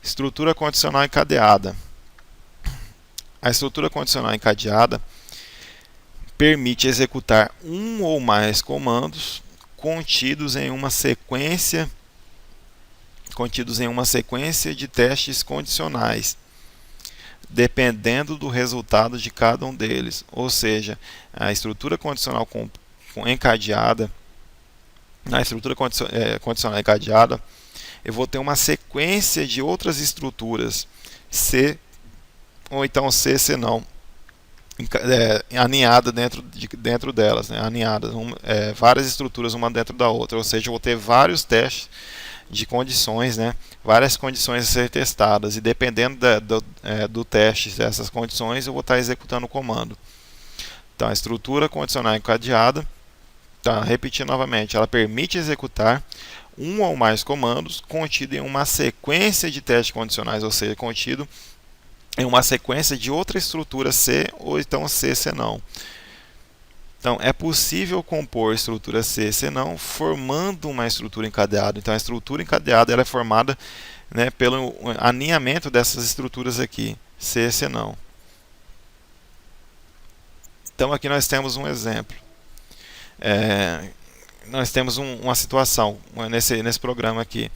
Estrutura condicional encadeada. A estrutura condicional encadeada permite executar um ou mais comandos contidos em uma sequência de testes condicionais, dependendo do resultado de cada um deles. Ou seja, a estrutura condicional encadeada, na estrutura condicional encadeada, eu vou ter uma sequência de outras estruturas C ou então C não, aninhada dentro delas, né? Aninhadas, várias estruturas uma dentro da outra, ou seja, eu vou ter vários testes de condições, né? Várias condições a ser testadas, e dependendo do teste dessas condições, eu vou estar executando o comando. Então, a estrutura condicional encadeada, repetindo novamente, ela permite executar um ou mais comandos contido em uma sequência de testes condicionais, ou seja, contido em uma sequência de outra estrutura C ou então C não. Então, é possível compor estrutura C não formando uma estrutura encadeada. Então, a estrutura encadeada ela é formada, né, pelo alinhamento dessas estruturas aqui, C não. Então, aqui nós temos um exemplo. Nós temos uma situação nesse programa aqui.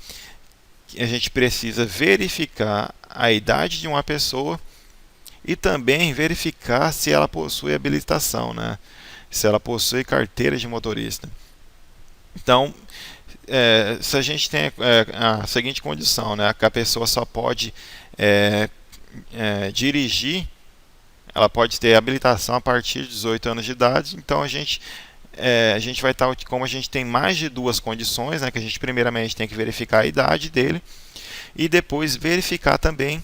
A gente precisa verificar a idade de uma pessoa e também verificar se ela possui habilitação, né? Se ela possui carteira de motorista. Então, se a gente tem a seguinte condição, né? Que a pessoa só pode dirigir, ela pode ter habilitação a partir de 18 anos de idade. Então, a gente vai estar, como a gente tem mais de duas condições, né, que a gente primeiramente tem que verificar a idade dele e depois verificar também,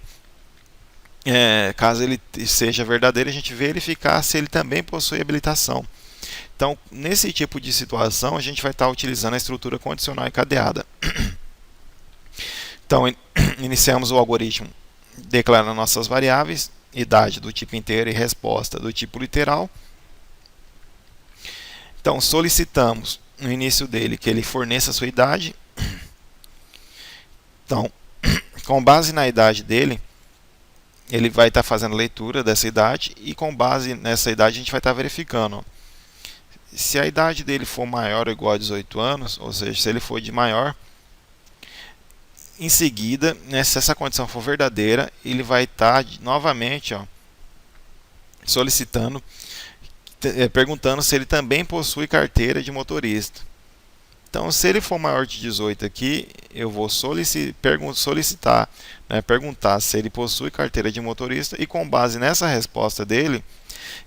caso ele seja verdadeiro, a gente verificar se ele também possui habilitação. Então, nesse tipo de situação, a gente vai estar utilizando a estrutura condicional encadeada. Então, iniciamos o algoritmo declarando nossas variáveis, idade do tipo inteiro e resposta do tipo literal. Então, solicitamos no início dele que ele forneça a sua idade. Então, com base na idade dele, ele vai estar fazendo leitura dessa idade e com base nessa idade a gente vai estar verificando. Ó, se a idade dele for maior ou igual a 18 anos, ou seja, se ele for de maior, em seguida, né, se essa condição for verdadeira, ele vai estar novamente solicitando, perguntando se ele também possui carteira de motorista. Então, se ele for maior de 18 aqui, eu vou solicitar, né, perguntar se ele possui carteira de motorista e com base nessa resposta dele,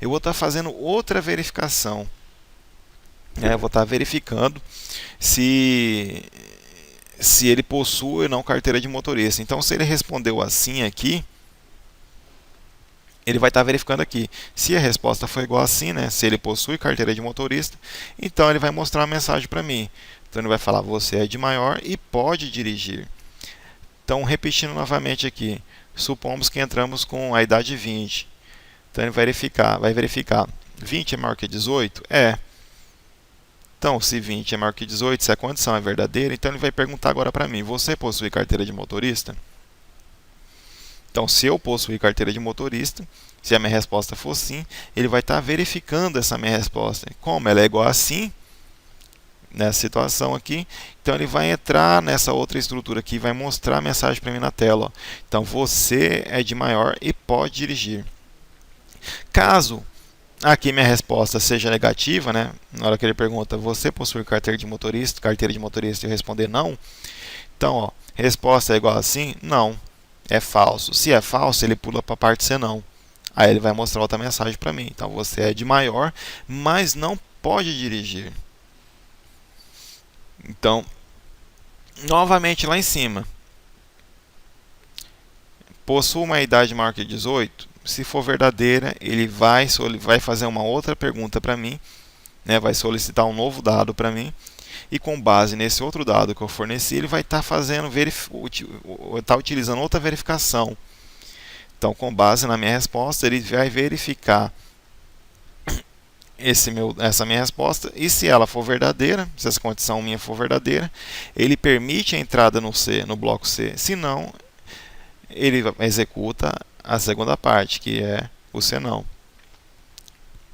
eu vou estar fazendo outra verificação. Eu vou estar verificando se ele possui ou não carteira de motorista. Então, se ele respondeu assim aqui, ele vai estar verificando aqui. Se a resposta for igual assim, né, se ele possui carteira de motorista, então ele vai mostrar uma mensagem para mim. Então ele vai falar, você é de maior e pode dirigir. Então, repetindo novamente aqui, supomos que entramos com a idade 20. Então ele vai verificar, 20 é maior que 18? É. Então, se 20 é maior que 18, se a condição é verdadeira, então ele vai perguntar agora para mim, você possui carteira de motorista? Então, se eu possuir carteira de motorista, se a minha resposta for sim, ele vai estar verificando essa minha resposta. Como ela é igual a sim, nessa situação aqui, então ele vai entrar nessa outra estrutura aqui e vai mostrar a mensagem para mim na tela. Ó. Então, você é de maior e pode dirigir. Caso aqui minha resposta seja negativa, né? Na hora que ele pergunta, você possui carteira de motorista e eu responder não, então, ó, resposta é igual a sim? Não. É falso. Se é falso, ele pula para a parte C não. Aí ele vai mostrar outra mensagem para mim. Então, você é de maior, mas não pode dirigir. Então, novamente lá em cima. Possui uma idade maior que 18? Se for verdadeira, ele vai fazer uma outra pergunta para mim, né? Vai solicitar um novo dado para mim. E com base nesse outro dado que eu forneci, ele vai estar utilizando outra verificação. Então, com base na minha resposta, ele vai verificar essa minha resposta, e se ela for verdadeira, se essa condição minha for verdadeira, ele permite a entrada no bloco C. Se não, ele executa a segunda parte, que é o senão.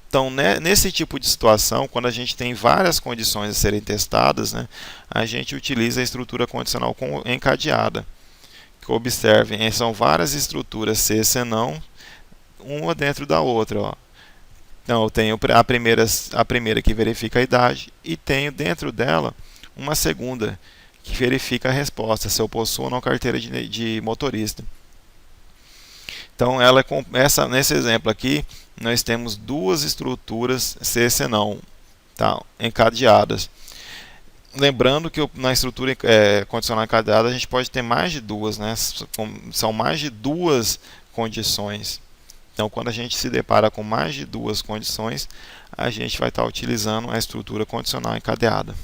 Então, né, nesse tipo de situação, quando a gente tem várias condições a serem testadas, né, a gente utiliza a estrutura condicional encadeada. Que observem, são várias estruturas se, senão, uma dentro da outra. Ó. Então, eu tenho a primeira que verifica a idade e tenho dentro dela uma segunda que verifica a resposta, se eu possuo ou não carteira de motorista. Então, nesse exemplo aqui, nós temos duas estruturas se, senão, tá, encadeadas. Lembrando que na estrutura condicional encadeada a gente pode ter mais de duas, né? São mais de duas condições. Então, quando a gente se depara com mais de duas condições, a gente vai estar utilizando a estrutura condicional encadeada.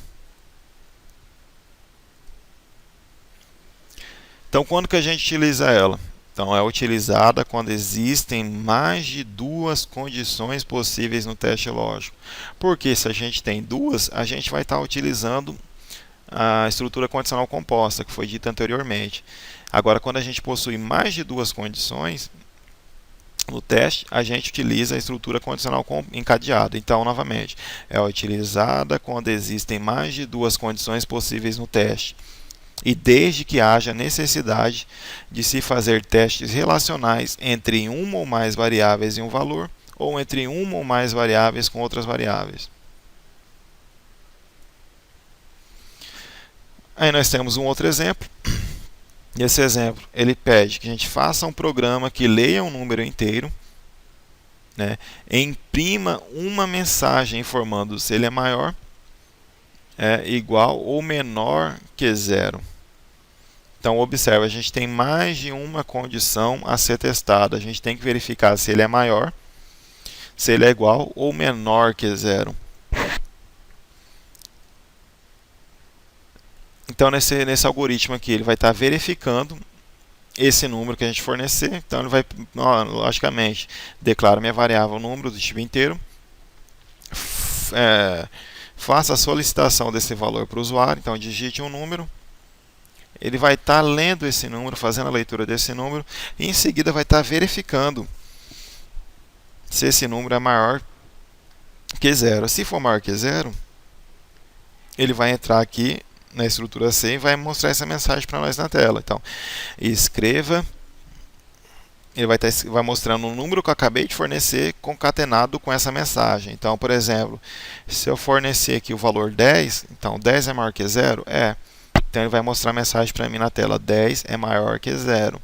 Então, quando que a gente utiliza ela? Então, é utilizada quando existem mais de duas condições possíveis no teste lógico. Porque se a gente tem duas, a gente vai estar utilizando a estrutura condicional composta, que foi dita anteriormente. Agora, quando a gente possui mais de duas condições no teste, a gente utiliza a estrutura condicional encadeada. Então, novamente, é utilizada quando existem mais de duas condições possíveis no teste. E desde que haja necessidade de se fazer testes relacionais entre uma ou mais variáveis e um valor, ou entre uma ou mais variáveis com outras variáveis. Aí nós temos um outro exemplo. E esse exemplo, ele pede que a gente faça um programa que leia um número inteiro, né, imprima uma mensagem informando se ele é maior, igual ou menor que zero. Então, observe, a gente tem mais de uma condição a ser testada. A gente tem que verificar se ele é maior, se ele é igual ou menor que zero. Então, nesse algoritmo aqui, ele vai estar verificando esse número que a gente fornecer. Então, ele vai, logicamente, declara minha variável número do tipo inteiro. Faça a solicitação desse valor para o usuário. Então, digite um número. Ele vai estar lendo esse número, fazendo a leitura desse número, e em seguida vai estar verificando se esse número é maior que zero. Se for maior que zero, ele vai entrar aqui na estrutura C e vai mostrar essa mensagem para nós na tela. Então, escreva, ele vai mostrando o número que eu acabei de fornecer concatenado com essa mensagem. Então, por exemplo, se eu fornecer aqui o valor 10, então 10 é maior que zero? É. Então ele vai mostrar a mensagem para mim na tela, 10 é maior que zero.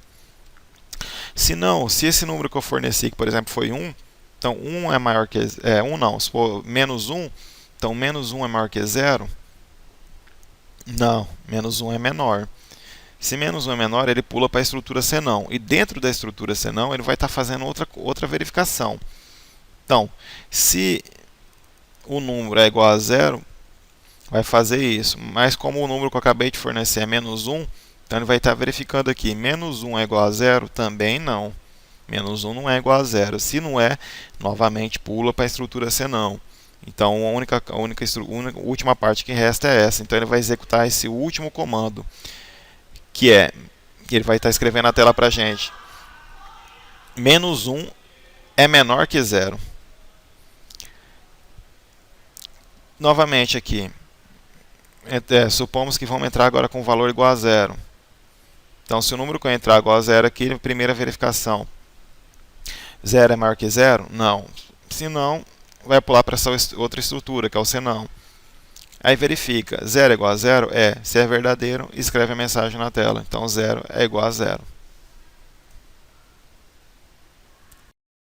Se não, se esse número que eu forneci, que por exemplo foi 1, então 1 é maior que 1 não, se for menos 1, então menos 1 é maior que zero? Não, menos 1 é menor. Se menos 1 é menor, ele pula para a estrutura senão. E dentro da estrutura senão, ele vai estar fazendo outra verificação. Então, se o número é igual a zero, vai fazer isso. Mas como o número que eu acabei de fornecer é menos 1, então ele vai estar verificando aqui. Menos 1 é igual a zero? Também não. Menos 1 não é igual a zero. Se não é, novamente pula para a estrutura senão. Então a última parte que resta é essa. Então ele vai executar esse último comando, que ele vai estar escrevendo na tela para a gente. Menos 1 é menor que zero. Novamente aqui. Supomos que vamos entrar agora com um valor igual a zero. Então, se o número que eu entrar igual a zero aqui, primeira verificação. 0 é maior que zero? Não. Se não, vai pular para essa outra estrutura, que é o senão. Aí verifica, 0 é igual a zero? Se é verdadeiro, escreve a mensagem na tela. Então, 0 é igual a zero.